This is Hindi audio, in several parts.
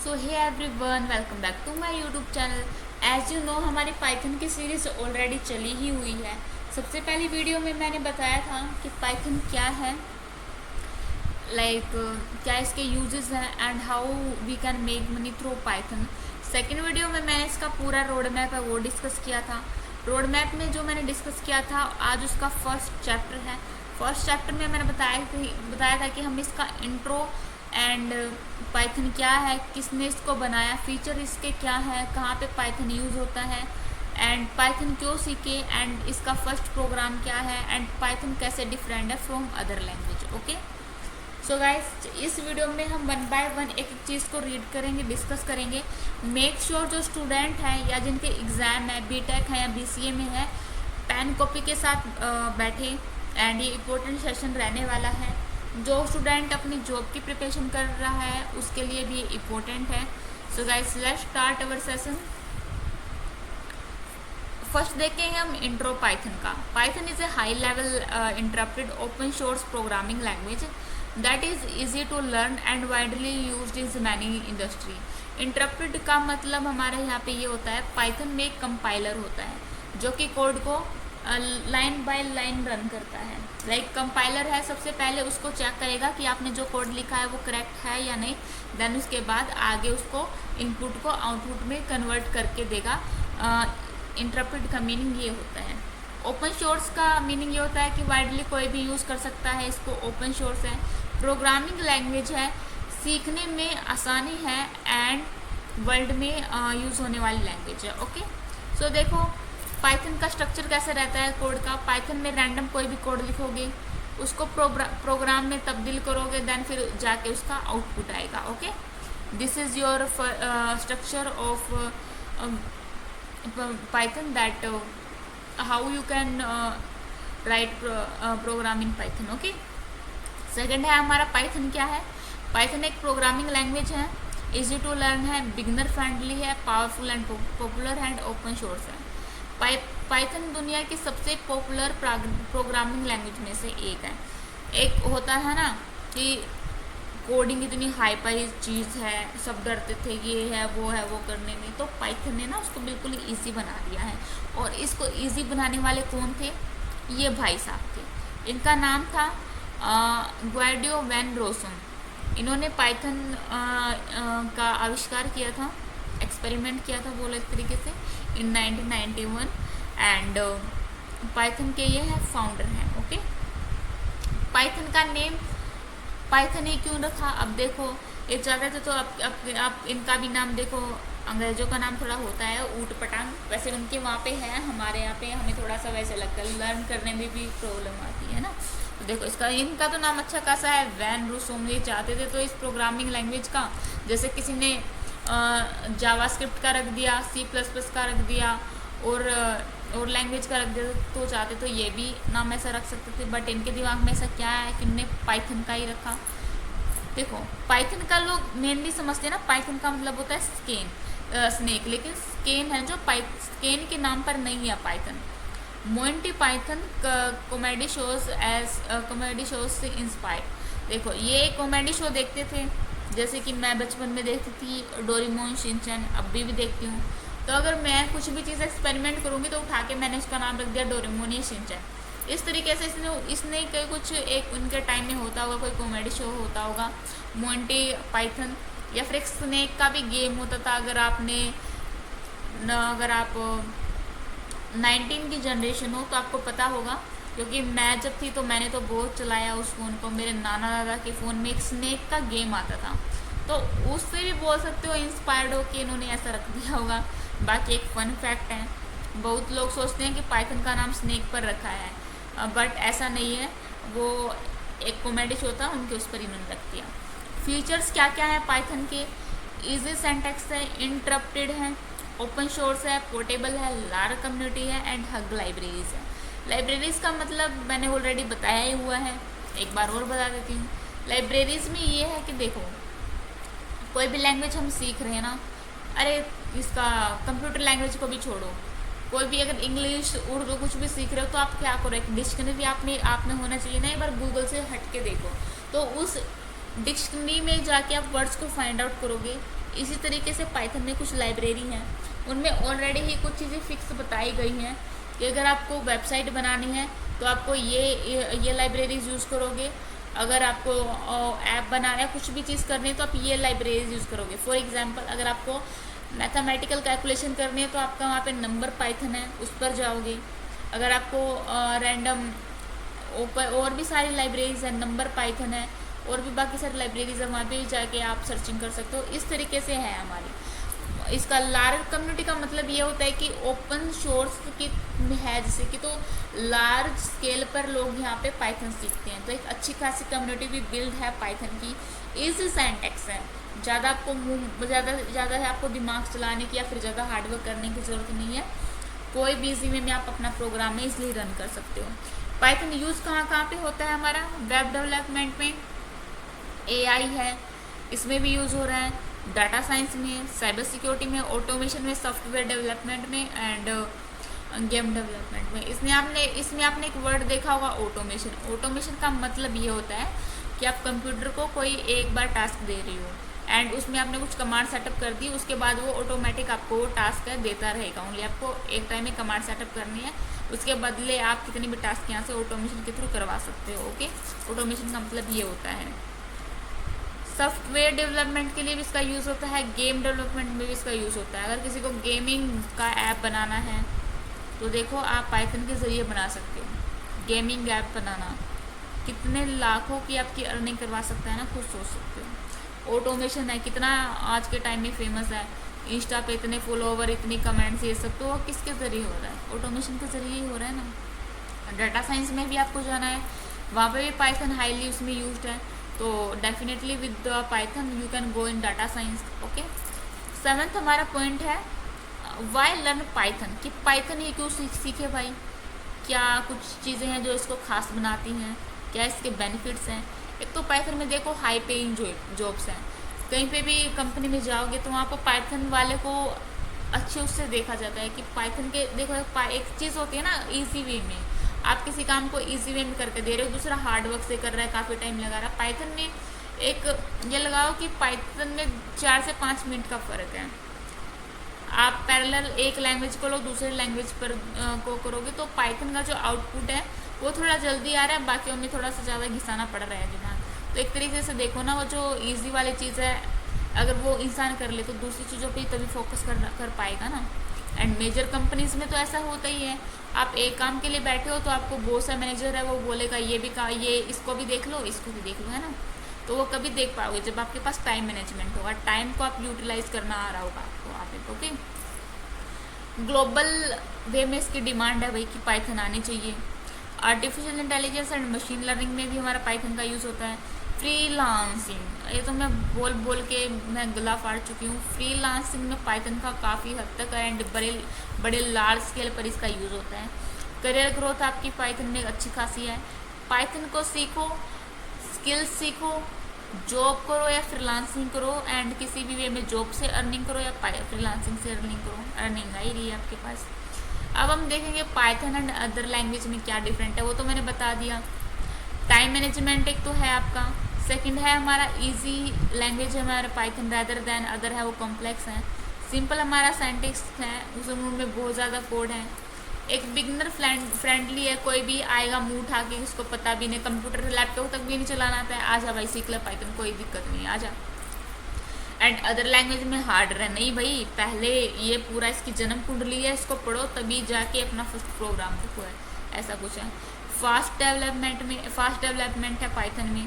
So hey everyone, welcome back to my YouTube channel. As you know, हमारी पाइथन की सीरीज़ ऑलरेडी चली ही हुई है। सबसे पहली वीडियो में मैंने बताया था कि पाइथन क्या है, क्या इसके यूजेस हैं and how we can make money through Python. Second video में मैंने इसका पूरा रोड मैप है वो डिस्कस किया था। रोड मैप में जो मैंने डिस्कस किया था आज उसका फर्स्ट चैप्टर है। फर्स्ट चैप्टर में मैंने बताया था कि हम इसका इंट्रो एंड पाइथन क्या है, किसने इसको बनाया, फीचर इसके क्या है, कहाँ पे पाइथन यूज़ होता है एंड पाइथन क्यों सीखे एंड इसका फर्स्ट प्रोग्राम क्या है एंड पाइथन कैसे डिफरेंट है from other language. Okay, so guys, इस वीडियो में हम वन बाय वन एक एक चीज़ को रीड करेंगे, डिस्कस करेंगे। मेक श्योर जो स्टूडेंट हैं या जिनके एग्ज़ाम है, बीटेक है या बीसीए में है, पेन कॉपी के साथ बैठे एंड ये इम्पोर्टेंट सेशन रहने वाला है। जो स्टूडेंट अपनी जॉब की प्रिपरेशन कर रहा है उसके लिए भी इम्पोर्टेंट है। So guys, let's start our session. First देखेंगे हम इंट्रो पाइथन का। Python is a high level interpreted open source programming language that is easy to learn and widely used in many industry. Interpreted का मतलब हमारे यहाँ पे ये होता है, पाइथन में एक कंपाइलर होता है जो कि कोड को लाइन बाय लाइन रन करता है। कंपाइलर है, सबसे पहले उसको चेक करेगा कि आपने जो कोड लिखा है वो करेक्ट है या नहीं, देन उसके बाद आगे उसको इनपुट को आउटपुट में कन्वर्ट करके देगा। इंटरप्रेट का मीनिंग ये होता है। ओपन सोर्स का मीनिंग ये होता है कि वाइडली कोई भी यूज़ कर सकता है इसको। ओपन सोर्स है, प्रोग्रामिंग लैंग्वेज है, सीखने में आसानी है एंड वर्ल्ड में यूज़ होने वाली लैंग्वेज है। ओके, सो देखो पाइथन का स्ट्रक्चर कैसे रहता है कोड का। पाइथन में रैंडम कोई भी कोड लिखोगे, उसको प्रोग्राम में तब्दील करोगे, देन फिर जाके उसका आउटपुट आएगा। Okay, this is your structure of Python, that how you can write program in Python. Okay, second है हमारा पाइथन क्या है। पाइथन एक प्रोग्रामिंग लैंग्वेज है, इजी टू लर्न है, बिगनर फ्रेंडली है, powerful and popular and open source है। पाइथन दुनिया की सबसे पॉपुलर प्रोग्रामिंग लैंग्वेज में से एक है। एक होता है ना कि कोडिंग इतनी हाई फाई चीज़ है, सब डरते थे ये है वो करने में, तो पाइथन ने ना उसको बिल्कुल इजी बना दिया है। और इसको इजी बनाने वाले कौन थे? ये भाई साहब थे। इनका नाम था ग्वाइडो वैन रोसम। इन्होंने पाइथन का आविष्कार किया था, एक्सपेरिमेंट किया था बोलो एक तरीके से, इन 1991 एंड पाइथन के ये है फाउंडर हैं। ओके, पाइथन का नेम पाइथन ही क्यों रखा? अब देखो ये चाहते थे तो आप इनका भी नाम देखो, अंग्रेजों का नाम थोड़ा होता है ऊट पटांग, वैसे उनके वहाँ पे है, हमारे यहाँ पे हमें थोड़ा सा वैसे लगता है, लर्न करने में भी प्रॉब्लम आती है ना। तो देखो इनका तो नाम अच्छा खासा है, वैन रूसोम। ये चाहते थे तो इस प्रोग्रामिंग लैंग्वेज का, जैसे किसी ने जावास्क्रिप्ट का रख दिया, C++ का रख दिया और लैंग्वेज का रख दिया, तो चाहते तो ये भी नाम ऐसा रख सकते थे, बट इनके दिमाग में ऐसा क्या है कि उन्होंने पाइथन का ही रखा। देखो पाइथन का लोग मेनली समझते हैं ना, पाइथन का मतलब होता है स्नेक, लेकिन स्केन है जो स्केन के नाम पर नहीं है Python. Monty Python comedy shows से इंस्पायर्ड। देखो ये कॉमेडी शो देखते थे, जैसे कि मैं बचपन में देखती थी डोरेमोन, शिनचैन, अभी भी देखती हूँ। तो अगर मैं कुछ भी चीज़ एक्सपेरिमेंट करूँगी तो उठा के मैंने उसका नाम रख दिया डोरेमोन या शिनचैन। इस तरीके से इसने कई कुछ एक उनके टाइम में होता होगा, कोई कॉमेडी शो होता होगा मोंटी पाइथन, या फिर एक स्नेक का भी गेम होता था। अगर आप 19 की जनरेशन हो तो आपको पता होगा, क्योंकि मैं जब थी तो मैंने तो बहुत चलाया उस फ़ोन को। मेरे नाना दादा के फ़ोन में एक स्नेक का गेम आता था, तो उससे भी बोल सकते हो इंस्पायर्ड हो कि इन्होंने ऐसा रख दिया होगा। बाकी एक फ़न फैक्ट है, बहुत लोग सोचते हैं कि पाइथन का नाम स्नेक पर रखा है, बट ऐसा नहीं है, वो एक कॉमेडी शो था उनके उस पर इन्होंने रख दिया। फीचर्स क्या क्या है पाइथन के? ईजी सिंटैक्स है, इंटरप्टेड है, ओपन सोर्स है, पोर्टेबल है, लार्ज कम्युनिटी है एंड हग लाइब्रेरीज है। लाइब्रेरीज़ का मतलब मैंने ऑलरेडी बताया ही हुआ है, एक बार और बता देती हूँ। लाइब्रेरीज़ में ये है कि देखो कोई भी लैंग्वेज हम सीख रहे हैं ना, अरे इसका कंप्यूटर लैंग्वेज को भी छोड़ो, कोई भी अगर इंग्लिश उर्दू कुछ भी सीख रहे हो तो आप क्या करो, एक डिक्शनरी आप में होना चाहिए ना। एक बार गूगल से हट के देखो तो उस डिक्शनरी में जाके आप वर्ड्स को फाइंड आउट करोगे इसी तरीके से पाइथन में कुछ लाइब्रेरी हैं, उनमें ऑलरेडी ही कुछ चीज़ें फिक्स बताई गई हैं कि अगर आपको वेबसाइट बनानी है तो आपको ये लाइब्रेरीज यूज़ करोगे, अगर आपको ऐप बनाना है, कुछ भी चीज़ करनी है तो आप ये लाइब्रेरीज यूज़ करोगे। फॉर एग्जांपल अगर आपको मैथमेटिकल कैलकुलेशन करनी है तो आपका वहाँ पे नंबर पाइथन है, उस पर जाओगे। अगर आपको रैंडम और भी सारी लाइब्रेरीज है, नंबर पाइथन है, और भी बाकी सारी लाइब्रेरीज है, वहाँ पे जाके आप सर्चिंग कर सकते हो। इस तरीके से है हमारी। इसका लार्ज कम्युनिटी का मतलब ये होता है कि ओपन सोर्स की है जैसे कि, तो लार्ज स्केल पर लोग यहाँ पे पाइथन सीखते हैं, तो एक अच्छी खासी कम्युनिटी भी बिल्ड है पाइथन की। इजी सिंटैक्स है, ज़्यादा आपको दिमाग चलाने की या फिर ज़्यादा हार्डवर्क करने की ज़रूरत नहीं है। कोई भी इजी वे में आप अपना प्रोग्राम में इसलिए रन कर सकते हो। पाइथन यूज़ कहाँ पे होता है हमारा? वेब डेवलपमेंट में, एआई है इसमें भी यूज़ हो रहा है, डाटा साइंस में, साइबर सिक्योरिटी में, ऑटोमेशन में, सॉफ्टवेयर डेवलपमेंट में एंड गेम डेवलपमेंट में। इसमें आपने एक वर्ड देखा होगा, ऑटोमेशन। ऑटोमेशन का मतलब ये होता है कि आप कंप्यूटर को कोई एक बार टास्क दे रही हो एंड उसमें आपने कुछ कमांड सेटअप कर दी, उसके बाद वो ऑटोमेटिक आपको वो टास्क देता रहेगा। ओनली आपको एक टाइम में कमांड सेटअप करनी है, उसके बदले आप कितनी भी टास्क यहाँ से ऑटोमेशन के थ्रू करवा सकते हो। ओके, ऑटोमेशन का मतलब ये होता है। सॉफ्टवेयर डेवलपमेंट के लिए भी इसका यूज़ होता है, गेम डेवलपमेंट में भी इसका यूज़ होता है। अगर किसी को गेमिंग का ऐप बनाना है तो देखो आप पाइथन के ज़रिए बना सकते हो। गेमिंग ऐप बनाना कितने लाखों की आपकी अर्निंग करवा सकता है ना, खुद सोच सकते हो। ऑटोमेशन है, कितना आज के टाइम में फेमस है, इंस्टा पे इतने फॉलोवर, इतनी कमेंट्स, ये सब तो वो किसके ज़रिए हो रहा है? ऑटोमेशन के ज़रिए ही हो रहा है ना। डाटा साइंस में भी आपको जाना है, वहाँ पे भी पाइथन हाईली उसमें यूज्ड है, तो definitely with Python you can go in data science. Okay, 7th हमारा पॉइंट है वाई लर्न पाइथन, कि पाइथन ये क्यों सीखे भाई? क्या कुछ चीज़ें हैं जो इसको खास बनाती हैं, क्या इसके बेनिफिट्स हैं? एक तो पाइथन में देखो हाई पेइंग जॉब्स हैं, कहीं पे भी कंपनी में जाओगे तो वहाँ पर पाइथन वाले को अच्छे उससे देखा जाता है कि पाइथन के देखो एक चीज़ होती है ना, ईजी वे में आप किसी काम को इजी वे में करके दे रहे हो, दूसरा हार्ड वर्क से कर रहा है, काफ़ी टाइम लगा रहा है। पाइथन में एक ये लगाओ कि पाइथन में 4 से 5 मिनट का फ़र्क है। आप पैरेलल एक लैंग्वेज को लो दूसरे लैंग्वेज पर को करोगे तो पाइथन का जो आउटपुट है वो थोड़ा जल्दी आ रहा है, बाकियों में थोड़ा सा ज़्यादा घिसाना पड़ रहा है दिमाग। तो एक तरीके से देखो ना, वो जो ईजी वाली चीज़ है अगर वो इंसान कर ले तो दूसरी चीज़ों पर तभी फोकस कर पाएगा ना। एंड मेजर कंपनीज में तो ऐसा होता ही है, आप एक काम के लिए बैठे हो तो आपको बॉस है, मैनेजर है, वो बोलेगा ये इसको भी देख लो, इसको भी देख लो, है ना। तो वो कभी देख पाओगे जब आपके पास टाइम मैनेजमेंट होगा, टाइम को आप यूटिलाइज करना आ रहा होगा आपको वहाँ पे। ओके, ग्लोबल वे में इसकी डिमांड है भाई कि पाइथन आनी चाहिए। Artificial intelligence and machine learning में भी हमारा पाइथन का यूज़ होता है। फ्रीलांसिंग, ये तो मैं बोल के मैं गला फाड़ चुकी हूँ। फ्रीलांसिंग में पाइथन का काफ़ी हद तक एंड बड़े लार्ज स्केल पर इसका यूज़ होता है। करियर ग्रोथ आपकी पाइथन में अच्छी खासी है। पाइथन को सीखो, स्किल्स सीखो, जॉब करो या फ्रीलांसिंग करो, एंड किसी भी वे में जॉब से अर्निंग करो या फ्रीलांसिंग से अर्निंग करो, अर्निंग आ ही रही है आपके पास। अब हम देखेंगे पाइथन एंड अदर लैंग्वेज में क्या डिफरेंट है, वो तो मैंने बता दिया। टाइम मैनेजमेंट एक तो है आपका, सेकंड है हमारा इजी लैंग्वेज है हमारा पाइथन रैदर दैन अदर है वो कॉम्प्लेक्स है। सिंपल हमारा सिंटैक्स है, उसमें बहुत ज़्यादा कोड है। एक बिगनर फ्रेंडली है, कोई भी आएगा मुंह उठा के, उसको पता भी नहीं, कंप्यूटर लैपटॉप तक भी नहीं चलाना आता है, आजा भाई सीख ले पाइथन, कोई दिक्कत नहीं, आजा। एंड अदर लैंग्वेज में हार्ड है नहीं भाई, पहले ये पूरा इसकी जन्म कुंडली है, इसको पढ़ो तभी जाके अपना फर्स्ट प्रोग्राम लिखो, है ऐसा कुछ है। फास्ट डेवलपमेंट है पाइथन में।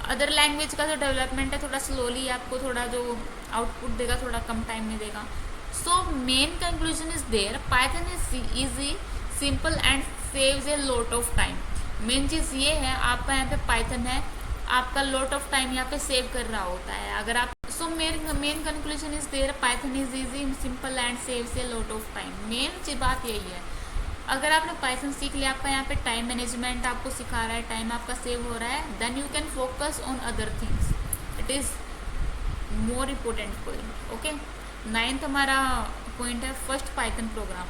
अदर लैंग्वेज का जो डेवलपमेंट है थोड़ा स्लोली, आपको थोड़ा जो आउटपुट देगा थोड़ा कम टाइम में देगा। So main conclusion is there, Python is easy, simple and saves a lot of time. Main चीज़ ये है, आपका यहाँ पे पाइथन है, आपका लॉट ऑफ टाइम यहाँ पे सेव कर रहा होता है अगर आप। So main conclusion is there, Python is easy, simple and saves a lot of time. Main बात यही है, अगर आपने पाइथन सीख लिया, आपका यहाँ पे टाइम मैनेजमेंट आपको सिखा रहा है, टाइम आपका सेव हो रहा है, then you can focus on other things, it is more important point. Okay, 9th हमारा पॉइंट है first Python program.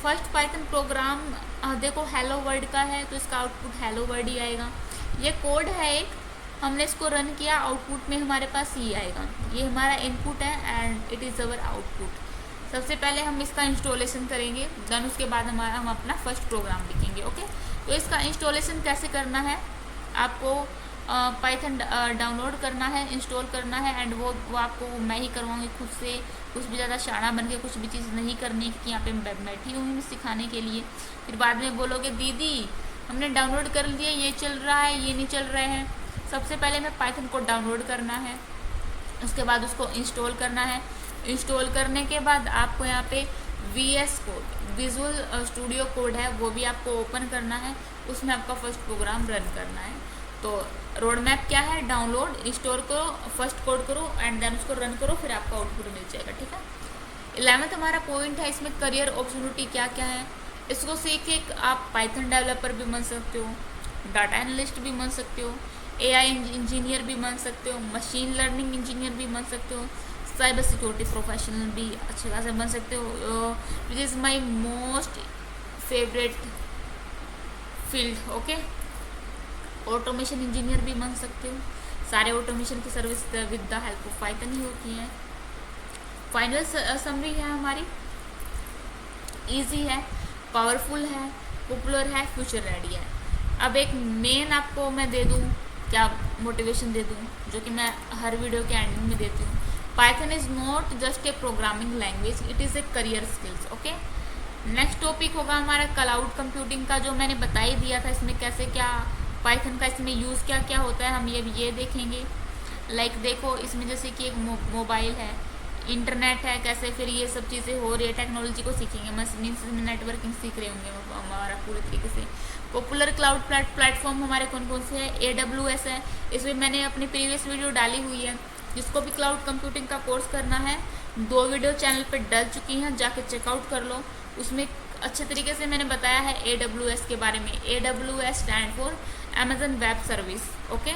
First Python program देखो हेलो वर्ल्ड का है तो इसका आउटपुट हेलो वर्ल्ड ही आएगा। ये कोड है एक, हमने इसको रन किया, आउटपुट में हमारे पास ये आएगा, ये हमारा इनपुट है and it is our output. सबसे पहले हम इसका इंस्टॉलेशन करेंगे, देन उसके बाद हम अपना फर्स्ट प्रोग्राम लिखेंगे। ओके, तो इसका इंस्टॉलेशन कैसे करना है, आपको पाइथन डाउनलोड करना है, इंस्टॉल करना है एंड वो आपको मैं ही करवाऊँगी खुद से, कुछ भी ज़्यादा शाना बन के कुछ भी चीज़ नहीं करनी है, क्योंकि यहाँ पे मैं बैठी हुई हूँ सिखाने के लिए। फिर बाद में बोलोगे दीदी हमने डाउनलोड कर लिया, ये चल रहा है, ये नहीं चल रहे हैं। सबसे पहले हमें पाइथन को डाउनलोड करना है, उसके बाद उसको इंस्टॉल करना है। इंस्टॉल करने के बाद आपको यहाँ पे VS code, visual studio code है, वो भी आपको ओपन करना है, उसमें आपका फर्स्ट प्रोग्राम रन करना है। तो रोड मैप क्या है, डाउनलोड, इंस्टॉल करो, फर्स्ट कोड करो एंड देन उसको रन करो, फिर आपका आउटपुट मिल जाएगा। ठीक है, 11th हमारा पॉइंट है, इसमें करियर अपॉर्चुनिटी क्या क्या है। इसको सीख के आप पाइथन डेवलपर भी बन सकते हो, डाटा एनालिस्ट भी बन सकते हो, AI इंजीनियर भी बन सकते हो, मशीन लर्निंग इंजीनियर भी बन सकते हो, साइबर सिक्योरिटी प्रोफेशनल भी अच्छे खासे बन सकते हो, which is my most favourite field. Okay, automation engineer भी बन सकते हो, सारे ऑटोमेशन की service with the help of Python ही होती है। फाइनल समरी है हमारी, इजी है, पावरफुल है, पॉपुलर है, फ्यूचर रेडी है। अब एक मेन आपको मैं दे दूँ, क्या मोटिवेशन दे दूँ, जो कि मैं हर वीडियो के एंडिंग में देती हूँ। Python is not just a programming language, it is a career skills. Okay, next topic होगा हमारा क्लाउड कंप्यूटिंग का, जो मैंने बता ही दिया था इसमें कैसे क्या पाइथन का इसमें यूज़ क्या क्या होता है, हम ये देखेंगे। लाइक देखो इसमें जैसे कि एक मोबाइल है, इंटरनेट है, कैसे फिर ये सब चीज़ें हो रही है, टेक्नोलॉजी को सीखेंगे, मीन्स नेटवर्किंग सीख रहे होंगे हमारा पूरे तरीके से। पॉपुलर क्लाउड प्लेटफॉर्म हमारे कौन कौन से हैं, AWS है, इसमें मैंने अपनी प्रीवियस वीडियो डाली हुई है, जिसको भी क्लाउड कंप्यूटिंग का कोर्स करना है 2 वीडियो चैनल पे डल चुकी हैं, जाके चेकआउट कर लो। उसमें अच्छे तरीके से मैंने बताया है AWS के बारे में। AWS stand for Amazon web service. Okay,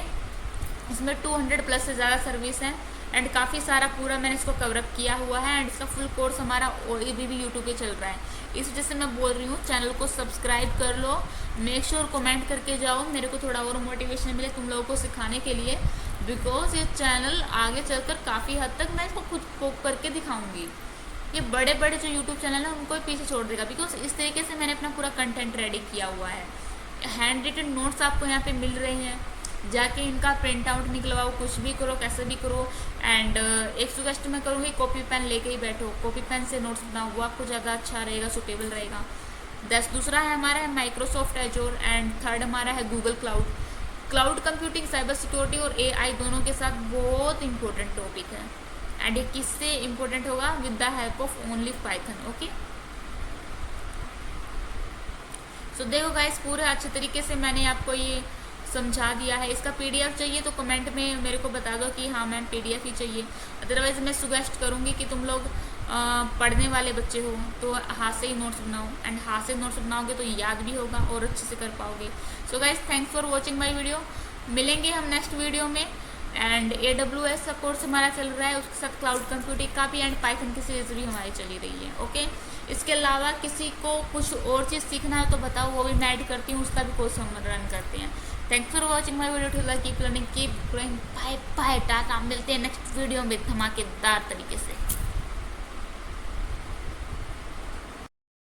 इसमें 200+ से ज़्यादा सर्विस हैं एंड काफ़ी सारा पूरा मैंने इसको कवरअप किया हुआ है एंड इसका फुल कोर्स हमारा भी यूट्यूब पे चल रहा है। इस वजह से मैं बोल रही हूँ चैनल को सब्सक्राइब कर लो, मेक श्योर कमेंट करके जाओ, मेरे को थोड़ा और मोटिवेशन मिले तुम लोगों को सिखाने के लिए, बिकॉज ये चैनल आगे चलकर काफ़ी हद तक मैं इसको खुद कोप करके दिखाऊंगी। ये बड़े बड़े जो यूट्यूब चैनल हैं उनको भी पीछे छोड़ देगा, बिकॉज इस तरीके से मैंने अपना पूरा कंटेंट रेडी किया हुआ है। हैंड रिटन नोट्स आपको यहाँ पे मिल रहे हैं, जाके इनका प्रिंट आउट निकलवाओ, कुछ भी करो, कैसे भी करो। एंड एक सुजेस्ट मैं करूँगी, कॉपी पेन लेके ही बैठो, कॉपी पेन से नोट्स बनाओ, वो आपको ज़्यादा अच्छा रहेगा, सुटेबल रहेगा। दूसरा है हमारा है माइक्रोसॉफ्ट एजोर एंड थर्ड हमारा है Google cloud. Cloud computing, cyber security और AI दोनों के साथ बहुत इंपॉर्टेंट टॉपिक है एंड ये किससे इंपॉर्टेंट होगा, with the help of only Python. Okay, so देखो गाइस पूरे अच्छे तरीके से मैंने आपको ये समझा दिया है। इसका PDF चाहिए तो कमेंट में मेरे को बता दो कि हाँ मैम PDF ही चाहिए, अदरवाइज़ मैं सुजेस्ट करूँगी कि तुम लोग पढ़ने वाले बच्चे हो तो हाथ से ही नोट्स बनाओ, एंड हाथ से नोट्स बनाओगे तो याद भी होगा और अच्छे से कर पाओगे। So guys thanks for watching my video, मिलेंगे हम नेक्स्ट वीडियो में। एंड AWS का कोर्स हमारा चल रहा है, उसके साथ क्लाउड कंप्यूटिंग का भी एंड पाइथन की सीरीज भी हमारी चली रही है। ओके, इसके अलावा किसी को कुछ और चीज़ सीखना है तो बताओ, वो भी मैं ऐड करती हूँ, उसका भी कोर्स हम रन करते हैं। Thanks for watching my video, till keep learning, keep growing, bye bye, टाटा, मिलते हैं नेक्स्ट वीडियो में धमाकेदार तरीके से।